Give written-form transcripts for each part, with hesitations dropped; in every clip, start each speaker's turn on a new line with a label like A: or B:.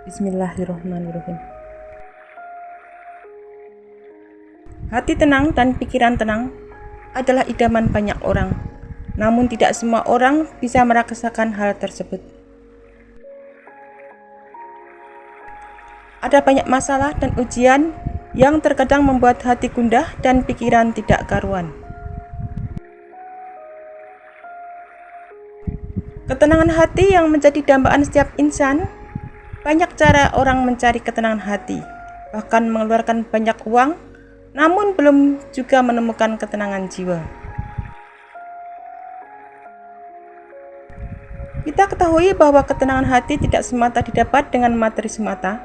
A: Bismillahirrahmanirrahim. Hati tenang dan pikiran tenang adalah idaman banyak orang, namun tidak semua orang bisa merasakan hal tersebut. Ada banyak masalah dan ujian yang terkadang membuat hati gundah dan pikiran tidak karuan. Ketenangan hati yang menjadi dambaan setiap insan. Banyak cara orang mencari ketenangan hati, bahkan mengeluarkan banyak uang, namun belum juga menemukan ketenangan jiwa. Kita ketahui bahwa ketenangan hati tidak semata didapat dengan materi semata.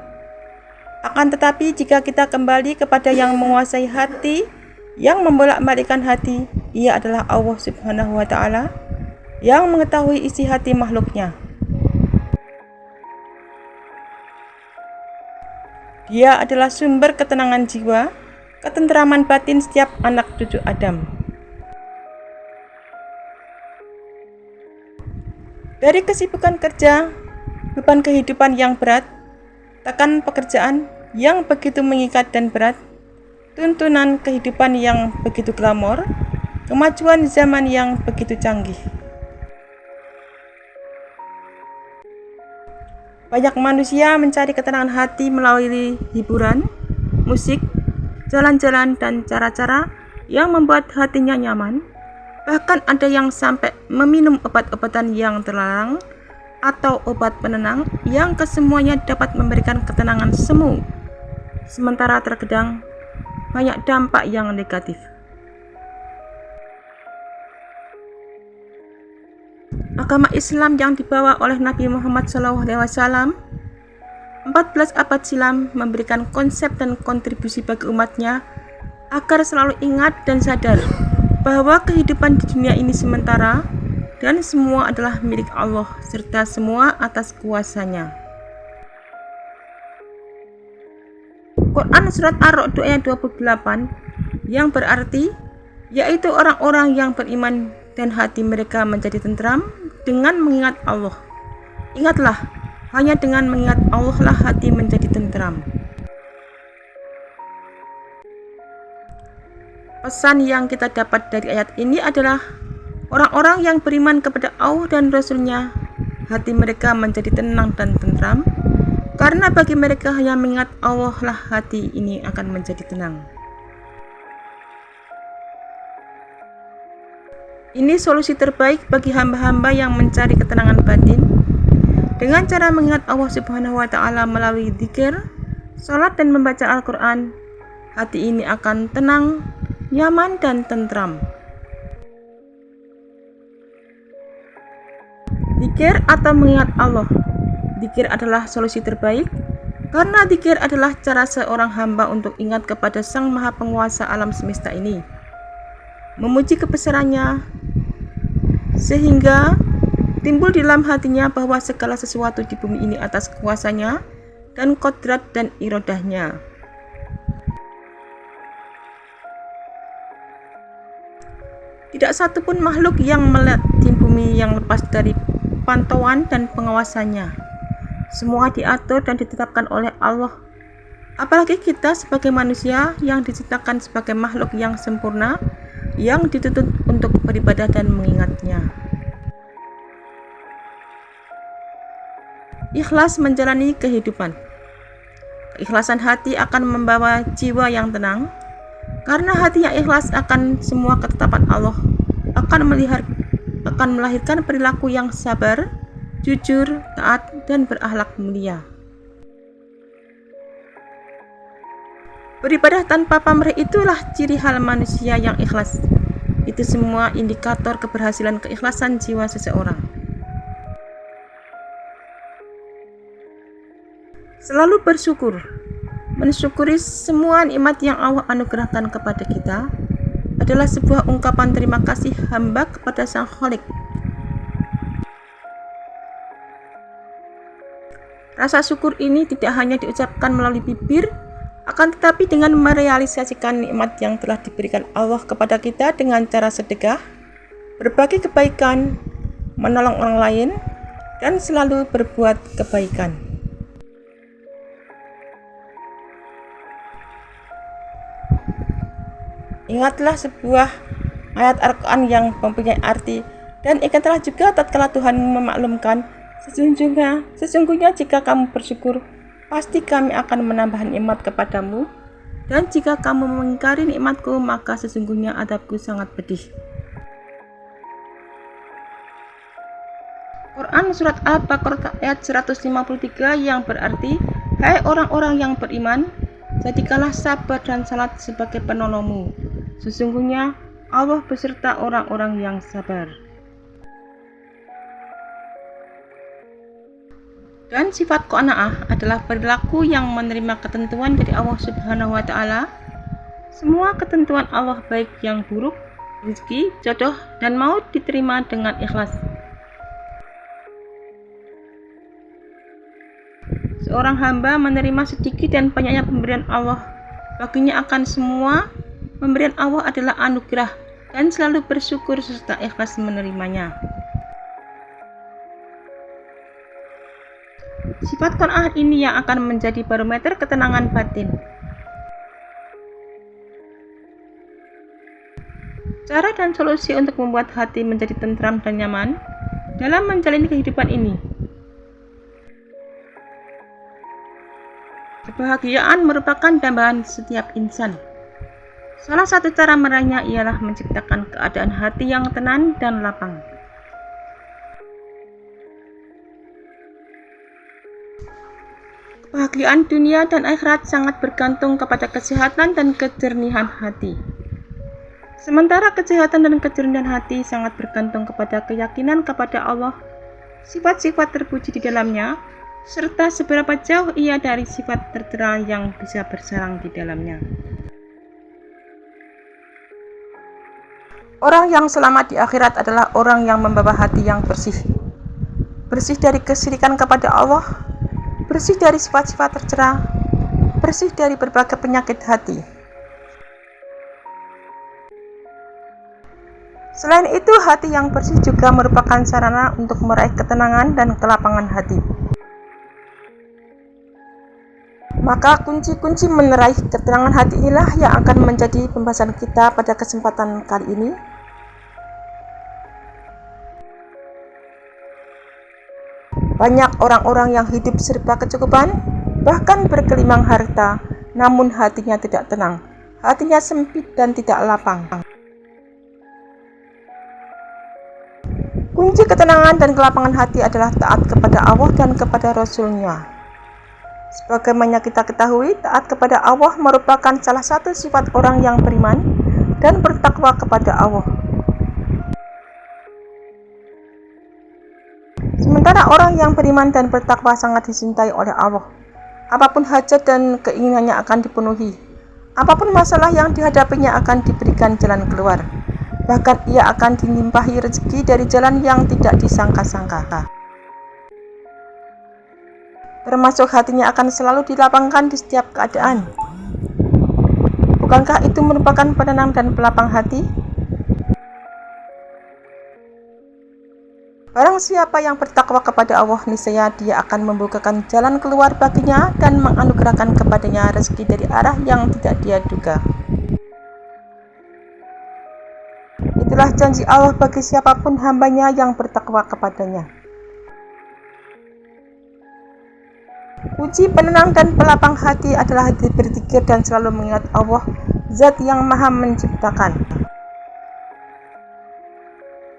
A: Akan tetapi jika kita kembali kepada yang menguasai hati, yang membolak-balikkan hati, ia adalah Allah Subhanahu wa Ta'ala, yang mengetahui isi hati makhluknya. Dia adalah sumber ketenangan jiwa, ketenteraman batin setiap anak cucu Adam. Dari kesibukan kerja, beban kehidupan yang berat, tekan pekerjaan yang begitu mengikat dan berat, tuntunan kehidupan yang begitu glamor, kemajuan zaman yang begitu canggih. Banyak manusia mencari ketenangan hati melalui hiburan, musik, jalan-jalan, dan cara-cara yang membuat hatinya nyaman. Bahkan ada yang sampai meminum obat-obatan yang terlarang atau obat penenang yang kesemuanya dapat memberikan ketenangan semu. Sementara terkadang banyak dampak yang negatif. Agama Islam yang dibawa oleh Nabi Muhammad SAW 14 abad silam memberikan konsep dan kontribusi bagi umatnya agar selalu ingat dan sadar bahwa kehidupan di dunia ini sementara dan semua adalah milik Allah serta semua atas kuasanya. Quran Surat Ar-Ra'd ayat 28 yang berarti yaitu orang-orang yang beriman dan hati mereka menjadi tentram dengan mengingat Allah. Ingatlah, hanya dengan mengingat Allah lah hati menjadi tentram. Pesan yang kita dapat dari ayat ini adalah orang-orang yang beriman kepada Allah dan Rasul-Nya, hati mereka menjadi tenang dan tentram, karena bagi mereka hanya mengingat Allah lah hati ini akan menjadi tenang. Ini solusi terbaik bagi hamba-hamba yang mencari ketenangan batin. Dengan cara mengingat Allah Subhanahu wa Ta'ala melalui zikir, salat, dan membaca Al-Quran, hati ini akan tenang, nyaman, dan tentram. Zikir atau mengingat Allah. Zikir adalah solusi terbaik karena zikir adalah cara seorang hamba untuk ingat kepada Sang Maha Penguasa alam semesta ini, memuji kebesarannya, sehingga timbul di dalam hatinya bahwa segala sesuatu di bumi ini atas kuasanya dan kodrat dan irodahnya. Tidak satupun makhluk yang melihat di bumi yang lepas dari pantauan dan pengawasannya. Semua diatur dan ditetapkan oleh Allah. Apalagi kita sebagai manusia yang diciptakan sebagai makhluk yang sempurna, yang dituntut untuk beribadah dan mengingatnya. Ikhlas menjalani kehidupan. Keikhlasan hati akan membawa jiwa yang tenang, karena hati yang ikhlas akan semua ketetapan Allah akan melahirkan perilaku yang sabar, jujur, taat, dan berakhlak mulia. Beribadah tanpa pamrih itulah ciri hal manusia yang ikhlas. Itu semua indikator keberhasilan keikhlasan jiwa seseorang. Selalu bersyukur. Mensyukuri semua nikmat yang Allah anugerahkan kepada kita adalah sebuah ungkapan terima kasih hamba kepada Sang Khalik. Rasa syukur ini tidak hanya diucapkan melalui bibir, akan tetapi dengan merealisasikan nikmat yang telah diberikan Allah kepada kita dengan cara sedekah, berbagi kebaikan, menolong orang lain, dan selalu berbuat kebaikan. Ingatlah sebuah ayat Al-Quran yang mempunyai arti, dan ingatlah juga tatkala Tuhan memaklumkan, sesungguhnya jika kamu bersyukur, pasti kami akan menambah nikmat kepadamu, dan jika kamu mengingkari nikmatku, maka sesungguhnya adabku sangat pedih. Quran Surat Al-Baqarah ayat 153 yang berarti, hai orang-orang yang beriman, jadikanlah sabar dan salat sebagai penolongmu. Sesungguhnya Allah beserta orang-orang yang sabar. Dan sifat qanaah adalah perilaku yang menerima ketentuan dari Allah Subhanahu wa Ta'ala. Semua ketentuan Allah, baik yang buruk, rezeki, jodoh, dan maut, diterima dengan ikhlas. Seorang hamba menerima sedikit dan banyaknya pemberian Allah, baginya akan semua pemberian Allah adalah anugerah, dan selalu bersyukur serta ikhlas menerimanya. Sifat qanaah ini yang akan menjadi barometer ketenangan batin. Cara dan solusi untuk membuat hati menjadi tentram dan nyaman dalam menjalani kehidupan ini. Kebahagiaan merupakan dambaan setiap insan. Salah satu cara meraihnya ialah menciptakan keadaan hati yang tenang dan lapang. Kebahagiaan dunia dan akhirat sangat bergantung kepada kesehatan dan kejernihan hati. Sementara kesehatan dan kejernihan hati sangat bergantung kepada keyakinan kepada Allah, sifat-sifat terpuji di dalamnya, serta seberapa jauh ia dari sifat tercela yang bisa bersarang di dalamnya. Orang yang selamat di akhirat adalah orang yang membawa hati yang bersih. Bersih dari kesyirikan kepada Allah, bersih dari sifat-sifat tercela, bersih dari berbagai penyakit hati. Selain itu, hati yang bersih juga merupakan sarana untuk meraih ketenangan dan kelapangan hati. Maka kunci-kunci menerai ketenangan hati inilah yang akan menjadi pembahasan kita pada kesempatan kali ini. Banyak orang-orang yang hidup serba kecukupan, bahkan bergelimang harta, namun hatinya tidak tenang. Hatinya sempit dan tidak lapang. Kunci ketenangan dan kelapangan hati adalah taat kepada Allah dan kepada Rasul-Nya. Sebagaimana kita ketahui, taat kepada Allah merupakan salah satu sifat orang yang beriman dan bertakwa kepada Allah. Sementara orang yang beriman dan bertakwa sangat dicintai oleh Allah. Apapun hajat dan keinginannya akan dipenuhi. Apapun masalah yang dihadapinya akan diberikan jalan keluar. Bahkan ia akan dilimpahi rezeki dari jalan yang tidak disangka-sangka. Termasuk hatinya akan selalu dilapangkan di setiap keadaan. Bukankah itu merupakan penenang dan pelapang hati? Barang siapa yang bertakwa kepada Allah, niscaya dia akan membukakan jalan keluar baginya dan menganugerahkan kepadanya rezeki dari arah yang tidak dia duga. Itulah janji Allah bagi siapapun hambanya yang bertakwa kepadanya. Kunci penenang dan pelapang hati adalah berzikir dan selalu mengingat Allah, Zat yang Maha Menciptakan.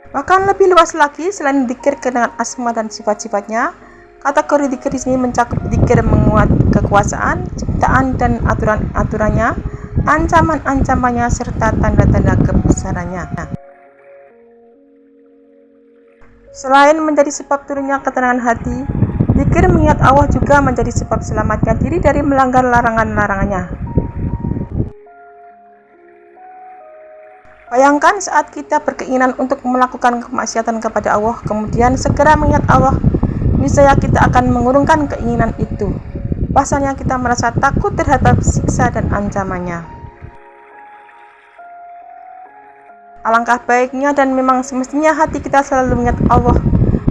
A: Bahkan lebih luas lagi, selain zikir dengan asma dan sifat-sifatnya, kategori zikir di sini mencakup zikir menguat kekuasaan, ciptaan dan aturan-aturannya, ancaman-ancamannya serta tanda-tanda kebesarannya. Selain menjadi sebab turunnya ketenangan hati, zikir mengingat Allah juga menjadi sebab selamatnya diri dari melanggar larangan-larangannya. Bayangkan saat kita berkeinginan untuk melakukan kemaksiatan kepada Allah, kemudian segera mengingat Allah, niscaya kita akan mengurungkan keinginan itu. Pasalnya kita merasa takut terhadap siksa dan ancamannya. Alangkah baiknya dan memang semestinya hati kita selalu mengingat Allah,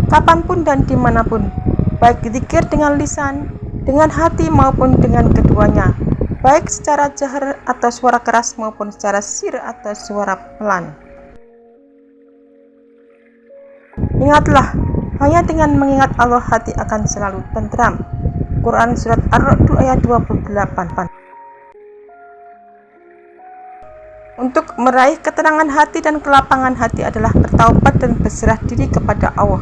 A: kapanpun dan dimanapun, baik zikir dengan lisan, dengan hati maupun dengan keduanya, baik secara jahar atau suara keras maupun secara sir atau suara pelan. Ingatlah, hanya dengan mengingat Allah hati akan selalu tentram. Quran Surat Ar-Ra'd ayat 28. Untuk meraih ketenangan hati dan kelapangan hati adalah bertaubat dan berserah diri kepada Allah.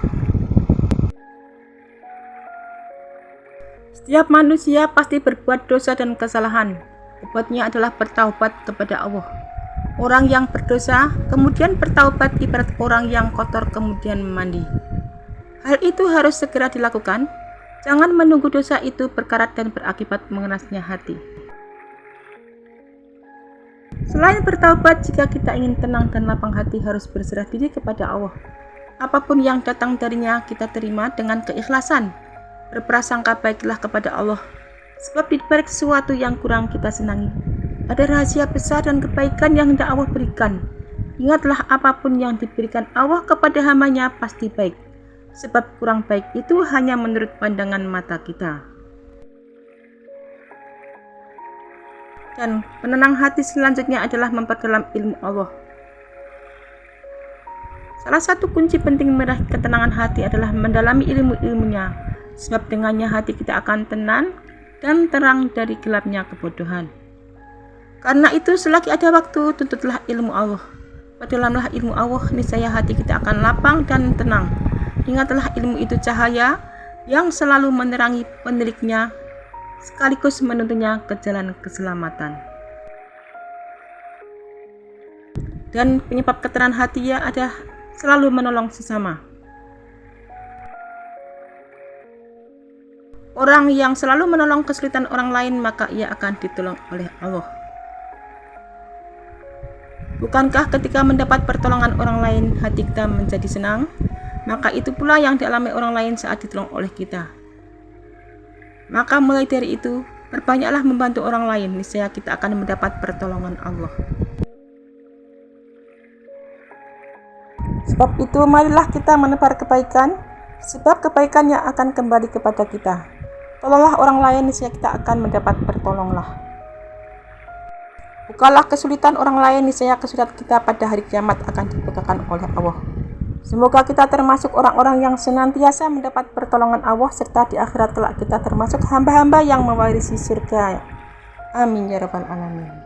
A: Setiap manusia pasti berbuat dosa dan kesalahan. Obatnya adalah bertaubat kepada Allah. Orang yang berdosa kemudian bertaubat ibarat orang yang kotor kemudian mandi. Hal itu harus segera dilakukan. Jangan menunggu dosa itu berkarat dan berakibat mengenasnya hati. Selain bertaubat, jika kita ingin tenang dan lapang hati harus berserah diri kepada Allah. Apapun yang datang darinya kita terima dengan keikhlasan. Berprasangka baiklah kepada Allah. Sebab di balik sesuatu yang kurang kita senangi, ada rahasia besar dan kebaikan yang hendak Allah berikan. Ingatlah, apapun yang diberikan Allah kepada hamba-Nya pasti baik. Sebab kurang baik itu hanya menurut pandangan mata kita. Dan penenang hati selanjutnya adalah memperdalam ilmu Allah. Salah satu kunci penting meraih ketenangan hati adalah mendalami ilmu-ilmunya, sebab dengannya hati kita akan tenang dan terang dari gelapnya kebodohan. Karena itu, selagi ada waktu, tuntutlah ilmu Allah. Perdalamlah ilmu Allah, niscaya hati kita akan lapang dan tenang. Ingatlah, ilmu itu cahaya yang selalu menerangi pemiliknya, sekaligus menuntunnya ke jalan keselamatan. Dan penyebab ketenangan hati adalah selalu menolong sesama. Orang yang selalu menolong kesulitan orang lain, maka ia akan ditolong oleh Allah. Bukankah ketika mendapat pertolongan orang lain, hati kita menjadi senang? Maka itu pula yang dialami orang lain saat ditolong oleh kita. Maka mulai dari itu, perbanyaklah membantu orang lain, niscaya kita akan mendapat pertolongan Allah. Sebab itu, marilah kita menebar kebaikan, sebab kebaikannya akan kembali kepada kita. Tolonglah orang lain, niscaya kita akan mendapat pertolongan. Bukalah kesulitan orang lain, niscaya kesulitan kita pada hari kiamat akan dibukakan oleh Allah. Semoga kita termasuk orang-orang yang senantiasa mendapat pertolongan Allah, serta di akhirat kelak kita termasuk hamba-hamba yang mewarisi surga. Amin ya rabbal alamin.